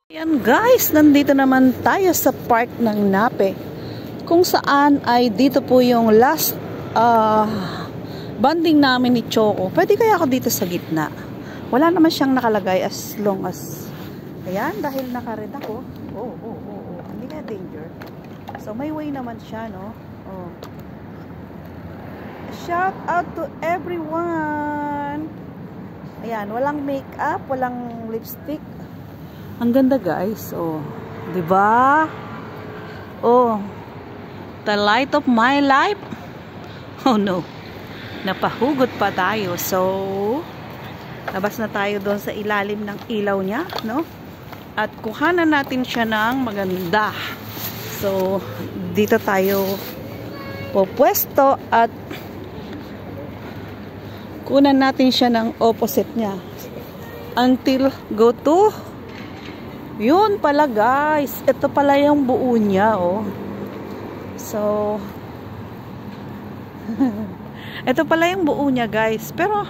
Ayan guys, nandito naman tayo sa park ng Nape, kung saan ay dito po yung last bonding namin ni Choco. Pwede kaya ako dito sa gitna? Wala naman siyang nakalagay as long as, ayan, dahil nakared ako. Hindi nga danger. So may way naman siya, no? Oh. Shout out to everyone. Ayan, walang makeup, walang lipstick. Ang ganda guys, oh. 'Di ba? Oh. The light of my life. Oh no. Napahugot pa tayo. So, labas na tayo doon sa ilalim ng ilaw niya, no? At kuhanan natin siya ng maganda. So, dito tayo pupwesto at kunan natin siya ng opposite niya until go to. Yun pala guys, ito pala yung buo niya, oh. So, ito pala yung buo niya guys. Pero,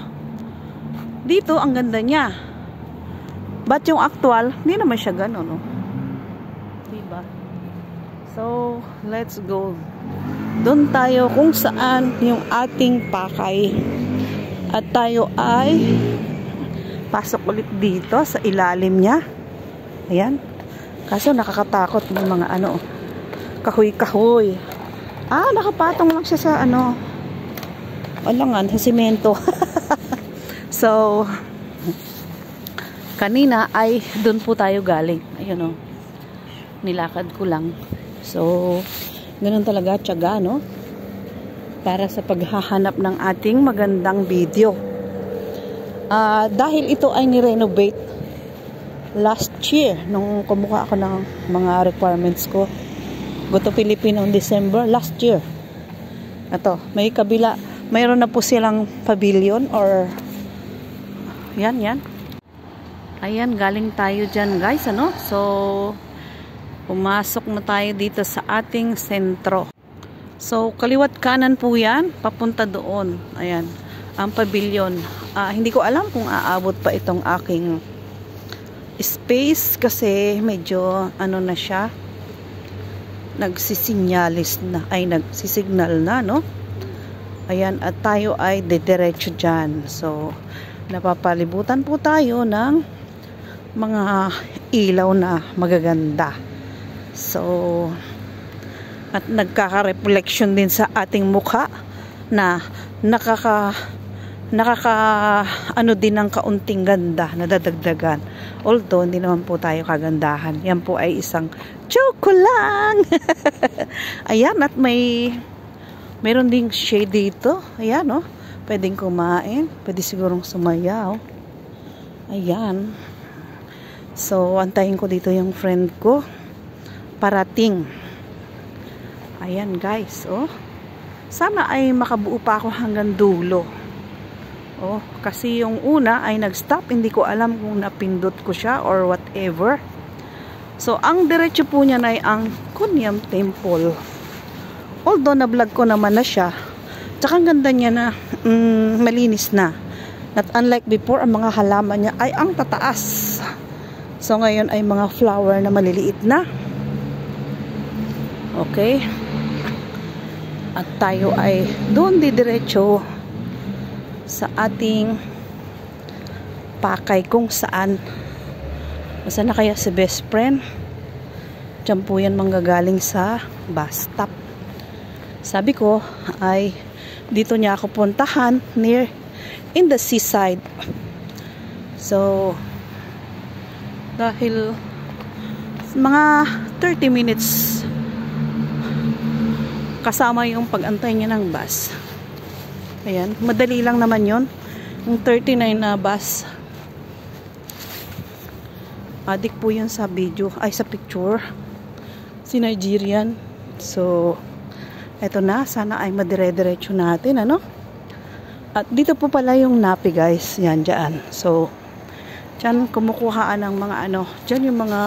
dito ang ganda niya. But yung actual, hindi naman siya gano'n, no? Diba? So, let's go. Doon tayo kung saan yung ating pakay. At tayo ay pasok ulit dito sa ilalim niya. Ayan. Kaso nakakatakot ng mga ano, kahoy-kahoy. Ah, nakapatong lang siya sa ano, alangan, sa simento. So, kanina ay doon po tayo galing. Ayun, oh. Nilakad ko lang. So, ganun talaga, tiyaga, no? Para sa paghahanap ng ating magandang video. Dahil ito ay ni-renovate last year, nung kumuha ako ng mga requirements ko. Go to Philippines on December last year. Ito, may kabila, mayroon na po silang pavilion or yan. Ayan, galing tayo dyan guys, ano? So, pumasok na tayo dito sa ating sentro. So, kaliwat kanan po yan, papunta doon. Ayan, ang pavilion. Hindi ko alam kung aabot pa itong aking space kasi medyo ano na siya, nagsisinyalis na, ay nagsisignal na, no? Ayan, at tayo ay dediretso dyan. So, napapalibutan po tayo ng mga ilaw na magaganda. So, at nagkaka-reflection din sa ating mukha na ano din ng kaunting ganda na dadagdagan. Although, hindi naman po tayo kagandahan. Yan po ay isang choco lang. Ayan, at mayroon ding shade dito. Ayan, oh. Pwedeng kumain. Pwede sigurong sumayaw. Ayan. So, antayin ko dito yung friend ko. Parating. Ayan, guys, oh. Sana ay makabuo pa ako hanggang dulo. Oh, kasi yung una ay nag-stop, hindi ko alam kung napindot ko siya or whatever. So, ang diretso po niya ay ang Kunyam Temple. Although, na-vlog ko naman na siya. Tsaka ang ganda niya na malinis na. Not unlike before, ang mga halaman niya ay ang tataas. So, ngayon ay mga flower na maliliit na. Okay. At tayo ay doon didiretso sa ating pakay kung saan. Saan na kaya si best friend? Diyan po yan manggagaling sa bus stop. Sabi ko ay dito niya ako puntahan near in the seaside. So, dahil mga 30 minutes kasama yung pag-antay niya ng bus. Ayan, madali lang naman yon. Yung 39 na bus. Adik po yun sa video, ay sa picture. Si Nigerian. So, eto na, sana ay madire-diretso natin, ano? At dito po pala yung Nape, guys. Yan, dyan. So, dyan kumukuhaan ng mga ano, dyan yung mga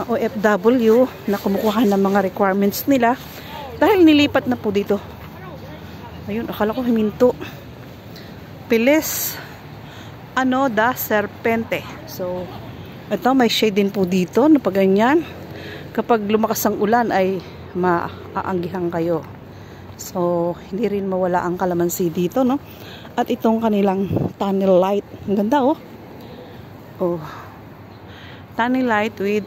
OFW na kumukuha ng mga requirements nila. Dahil nilipat na po dito Ayun, akala ko himinto. Pilis da serpente. So, ito may shade din po dito na pag ganyan. Kapag lumakas ang ulan ay maaanggihan kayo. So, hindi rin mawala ang kalamansi dito, no? At itong kanilang tunnel light. Ang ganda, oh. Oh. Tunnel light with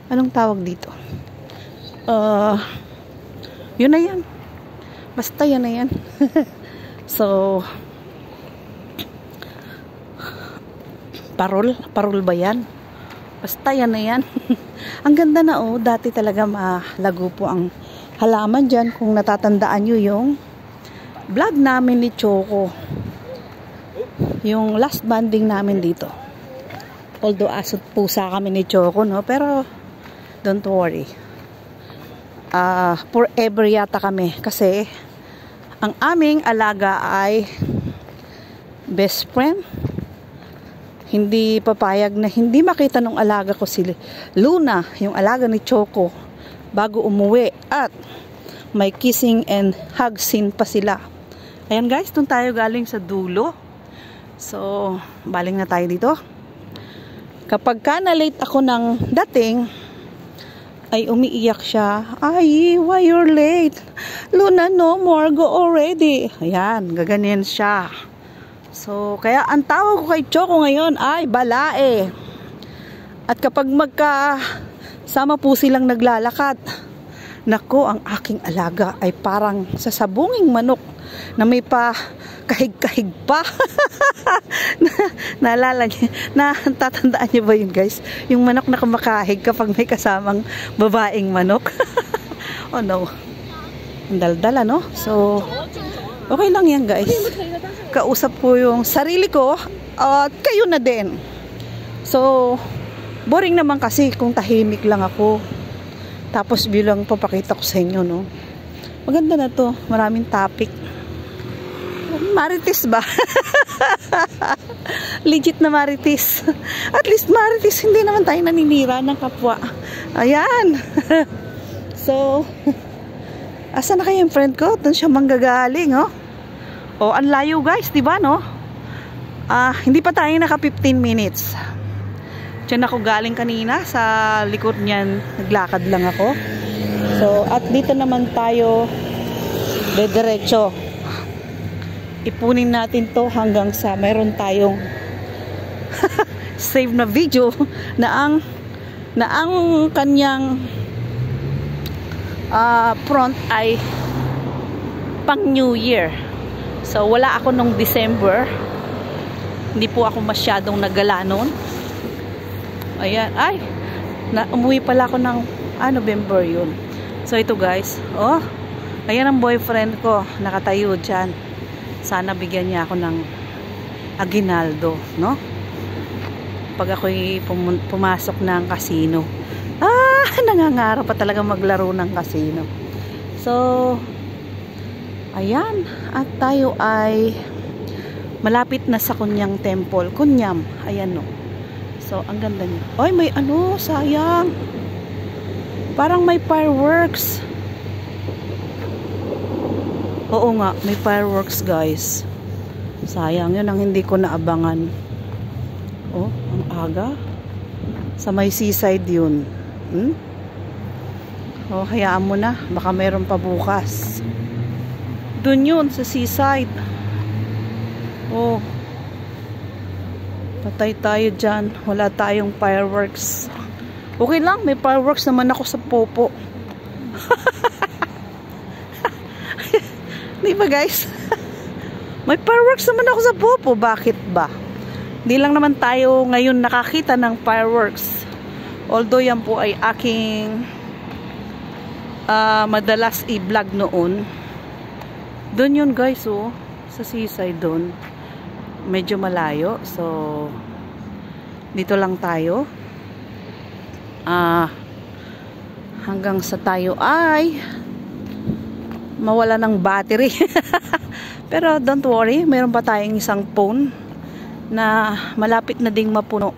anong tawag dito? Yun na yan. Basta yan na yan. So, parol ba yan? Basta yan na yan. Ang ganda na, oh. Dati talaga malago po ang halaman dyan. Kung natatandaan nyo yung vlog namin ni Choco. Yung last banding namin dito. Although asot pusa kami ni Choco, no? Pero don't worry. Forever yata kami. Kasi ang aming alaga ay best friend. Hindi papayag na hindi makita nung alaga ko si Luna, yung alaga ni Choco, bago umuwi. At may kissing and hug scene pa sila. Ayan guys, doon tayo galing sa dulo. So, baling na tayo dito. Kapag ka na-late ako ng dating, ay umiiyak siya. Ay, why you're late? Luna, no more, go already. Ayan, gaganyan siya. So, kaya ang tawag ko kay Choco ngayon ay balae. At kapag magkasama po silang naglalakad, nako, ang aking alaga ay parang sasabunging manok na may pa kahig-kahig pa. Naalala niyo, natatandaan niyo ba yun guys? Yung manok na kumakahig kapag may kasamang babaeng manok. Oh no. Ang daldala, no? So, okay lang yan guys. Kausap ko yung sarili ko at kayo na din. So, boring naman kasi kung tahimik lang ako. Tapos bilang papakita ko sa inyo, no? Maganda na to. Maraming topic. Marites ba? Legit na marites. At least marites, hindi naman tayo naninira ng kapwa. Ayan. So, asa na kayo yung friend ko? Doon siya manggagaling, oh. Oh, ang layo guys, di ba, no? Hindi pa tayo naka 15 minutes. Diyan ako galing kanina, sa likod niyan naglakad lang ako. So, at dito naman tayo diretso. Ipunin natin to hanggang sa mayroon tayong save na video na ang kanyang front ay pang New Year. So, wala ako nung December. Hindi po ako masyadong nagala noon. Ayan. Ay! Umuwi pala ako ng November yun. So, ito guys. Oh, ayan ang boyfriend ko. Nakatayo dyan. Sana bigyan niya ako ng aginaldo, no? Pag ako'y pumasok ng casino. Nangangarap pa talaga maglaro ng casino. So, ayan. At tayo ay malapit na sa Kunyang Temple. Kunyam. Ayan, no. So, ang ganda niya. Ay, may sayang. Parang may fireworks. Oo nga, may fireworks guys. Sayang, yun ang hindi ko naabangan. Oh, ang aga. Sa may seaside yun. Oh, hayaan mo na. Baka meron pa bukas. Doon yun, sa seaside. Oh. Patay tayo dyan. Wala tayong fireworks. Okay lang, may fireworks naman ako sa popo. Di ba guys? May fireworks naman ako sa popo. Bakit ba? Di lang naman tayo ngayon nakakita ng fireworks. Although yan po ay aking madalas i-vlog noon. Doon yun guys, oh. Sa seaside doon. Medyo malayo. So, dito lang tayo. Hanggang sa tayo ay mawala ng battery. Pero don't worry, mayroon pa tayong isang phone na malapit na ding mapuno.